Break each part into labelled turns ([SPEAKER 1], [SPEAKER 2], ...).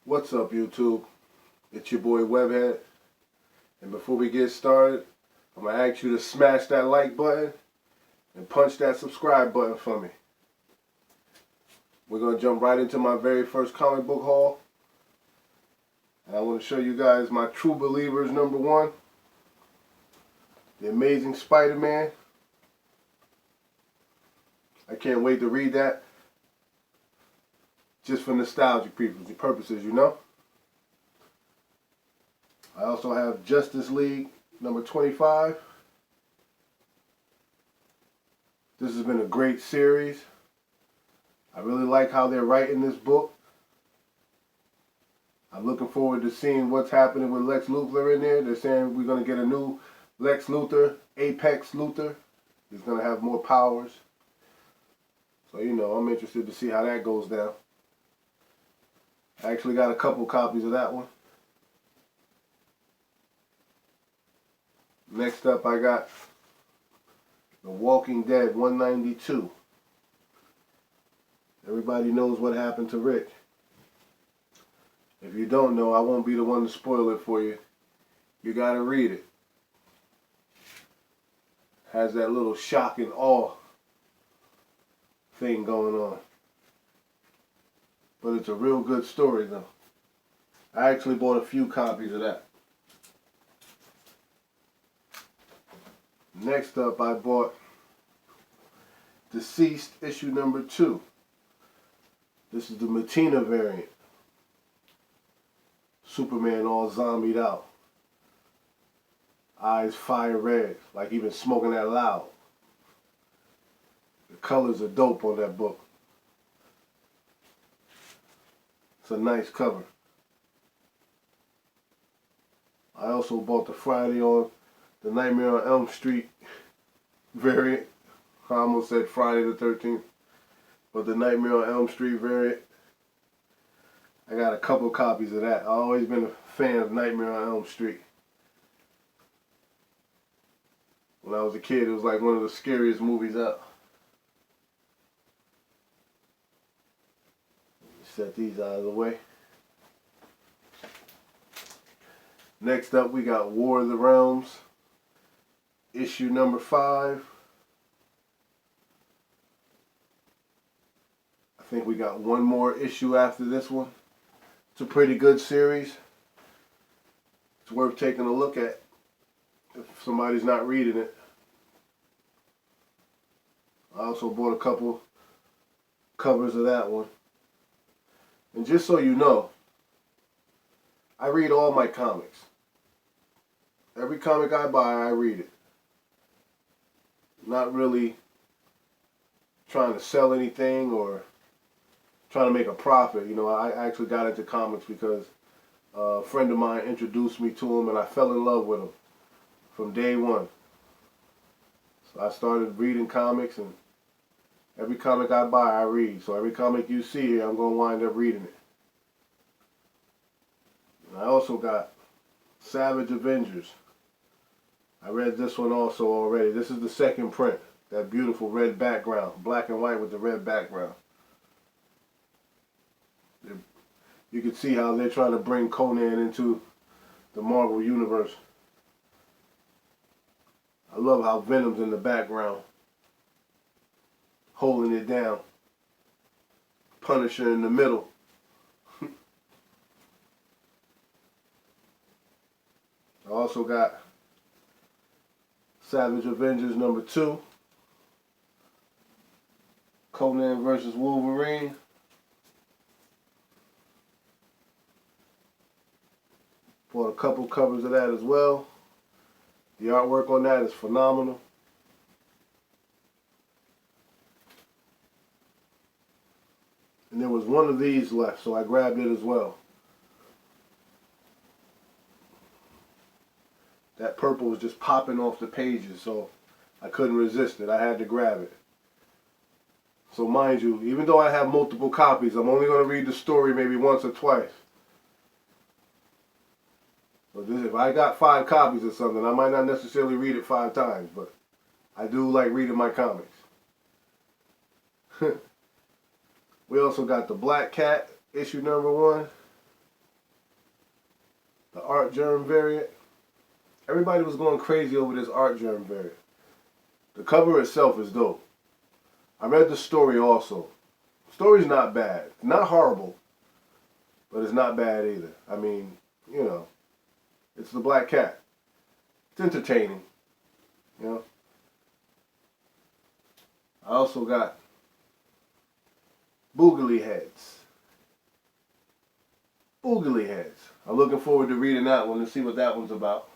[SPEAKER 1] What's up, YouTube? It's your boy Webhead. And before we get started, I'm going to ask you to smash that like button and punch that subscribe button for me. We're going to jump right into my very first comic book haul. And I want to show you guys my True Believers #1, The Amazing Spider-Man. I can't wait to read that. Just for nostalgic purposes, you know. I also have Justice League #25. This has been a great series. I really like how they're writing this book. I'm looking forward to seeing what's happening with Lex Luthor in there. They're saying we're going to get a new Lex Luthor, Apex Luthor. He's going to have more powers. So, you know, I'm interested to see how that goes down. I actually got a couple copies of that one. Next up, I got The Walking Dead 192. Everybody knows what happened to Rick. If you don't know, I won't be the one to spoil it for you. You gotta read it. Has that little shock and awe thing going on. But it's a real good story though. I actually bought a few copies of that. Next up, I bought Deceased issue #2. This is the Matina variant. Superman all zombied out. Eyes fire red, like he been smoking that loud. The colors are dope on that book. It's a nice cover. I also bought the Friday on the Nightmare on Elm Street variant. I almost said Friday the 13th. But the Nightmare on Elm Street variant. I got a couple copies of that. I've always been a fan of Nightmare on Elm Street. When I was a kid, it was like one of the scariest movies out. Set these out of the way. Next up, we got War of the Realms, issue #5. I think we got one more issue after this one. It's a pretty good series. It's worth taking a look at if somebody's not reading it. I also bought a couple covers of that one. And just so you know, I read all my comics. Every comic I buy, I read it. Not really trying to sell anything or trying to make a profit. You know, I actually got into comics because a friend of mine introduced me to him and I fell in love with him from day one. So I started reading comics, and every comic I buy, I read. So every comic you see here, I'm going to wind up reading it. And I also got Savage Avengers. I read this one also already. This is the second print. That beautiful red background. Black and white with the red background. You can see how they're trying to bring Conan into the Marvel Universe. I love how Venom's in the background, holding it down. Punisher in the middle. I also got Savage Avengers #2. Conan vs. Wolverine. Bought a couple covers of that as well. The artwork on that is phenomenal. And there was one of these left, so I grabbed it as well. That purple was just popping off the pages, so I couldn't resist it. I had to grab it. So mind you, even though I have multiple copies, I'm only going to read the story maybe once or twice. So if I got 5 copies of something, I might not necessarily read it 5 times, but I do like reading my comics. We also got the Black Cat, issue #1. the Artgerm variant. Everybody was going crazy over this Artgerm variant. The cover itself is dope. I read the story also. The story's not bad. Not horrible, but it's not bad either. I mean, you know, it's the Black Cat. It's entertaining, you know. I also got Boogly Heads. Boogly Heads. I'm looking forward to reading that one and see what that one's about.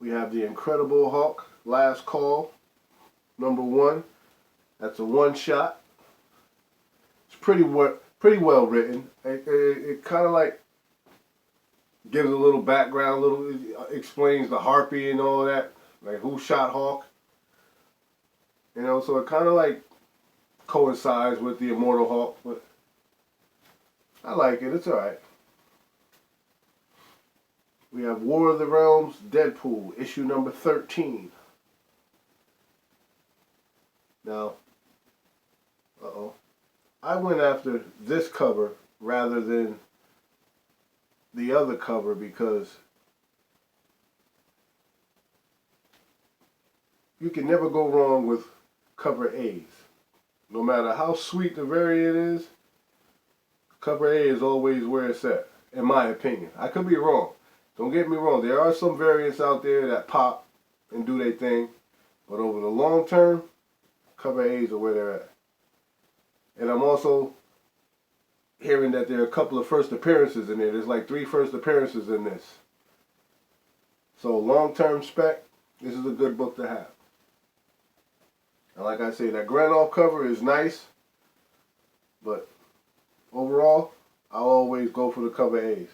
[SPEAKER 1] We have the Incredible Hulk, Last Call, #1. That's a one-shot. It's pretty well written. It kind of like gives a little background, explains the Harpy and all that, like who shot Hulk. You know, so it kind of like coincides with the Immortal Hulk, but I like it. It's alright. We have War of the Realms, Deadpool, issue number 13. Now, I went after this cover rather than the other cover because you can never go wrong with cover A's. No matter how sweet the variant is, cover A is always where it's at, in my opinion. I could be wrong. Don't get me wrong. There are some variants out there that pop and do their thing, but over the long term, cover A's are where they're at. And I'm also hearing that there are a couple of first appearances in there. There's like 3 first appearances in this. So long-term spec, this is a good book to have. And like I say, that Gandalf cover is nice, but overall, I'll always go for the cover A's.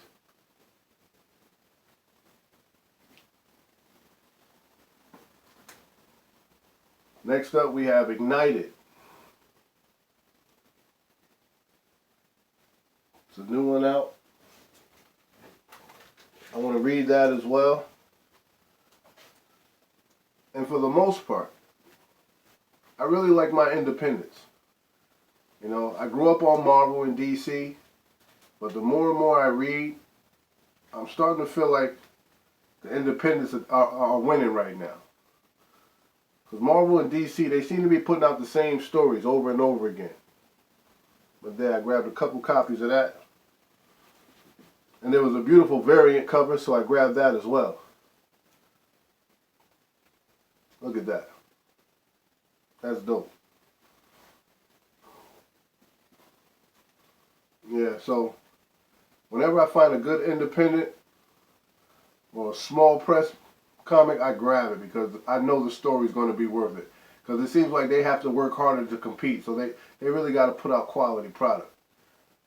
[SPEAKER 1] Next up, we have Ignited. It's a new one out. I want to read that as well. And for the most part, I really like my independents. You know, I grew up on Marvel and DC, but the more and more I read, I'm starting to feel like the independents are winning right now. Because Marvel and DC, they seem to be putting out the same stories over and over again. But there, I grabbed a couple copies of that. And there was a beautiful variant cover, so I grabbed that as well. Look at that. That's dope. Yeah, so whenever I find a good independent or a small press comic, I grab it because I know the story's going to be worth it. Because it seems like they have to work harder to compete, so they really got to put out quality product.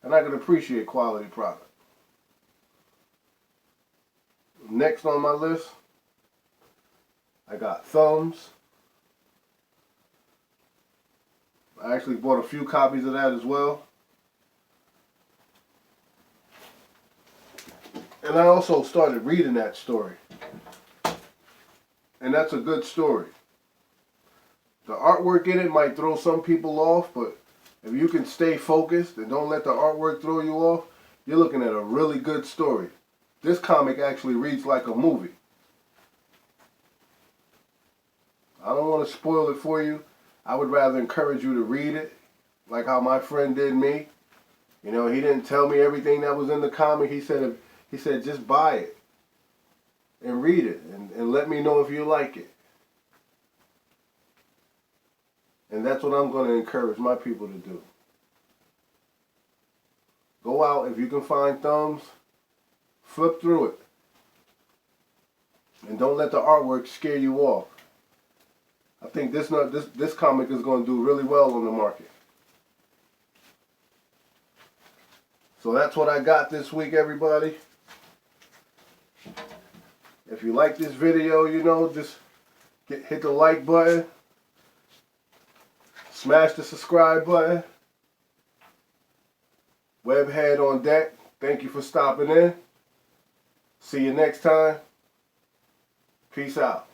[SPEAKER 1] And I can appreciate quality product. Next on my list, I got Thumbs. I actually bought a few copies of that as well. And I also started reading that story. And that's a good story. The artwork in it might throw some people off, but if you can stay focused and don't let the artwork throw you off, you're looking at a really good story. This comic actually reads like a movie. I don't want to spoil it for you. I would rather encourage you to read it, like how my friend did me. You know, he didn't tell me everything that was in the comic. He said just buy it and read it and let me know if you like it. And that's what I'm going to encourage my people to do. Go out, if you can find Thumbs, flip through it. And don't let the artwork scare you off. I think this comic is going to do really well on the market. So that's what I got this week, everybody. If you like this video, you know, just hit the like button. Smash the subscribe button. Webhead on deck. Thank you for stopping in. See you next time. Peace out.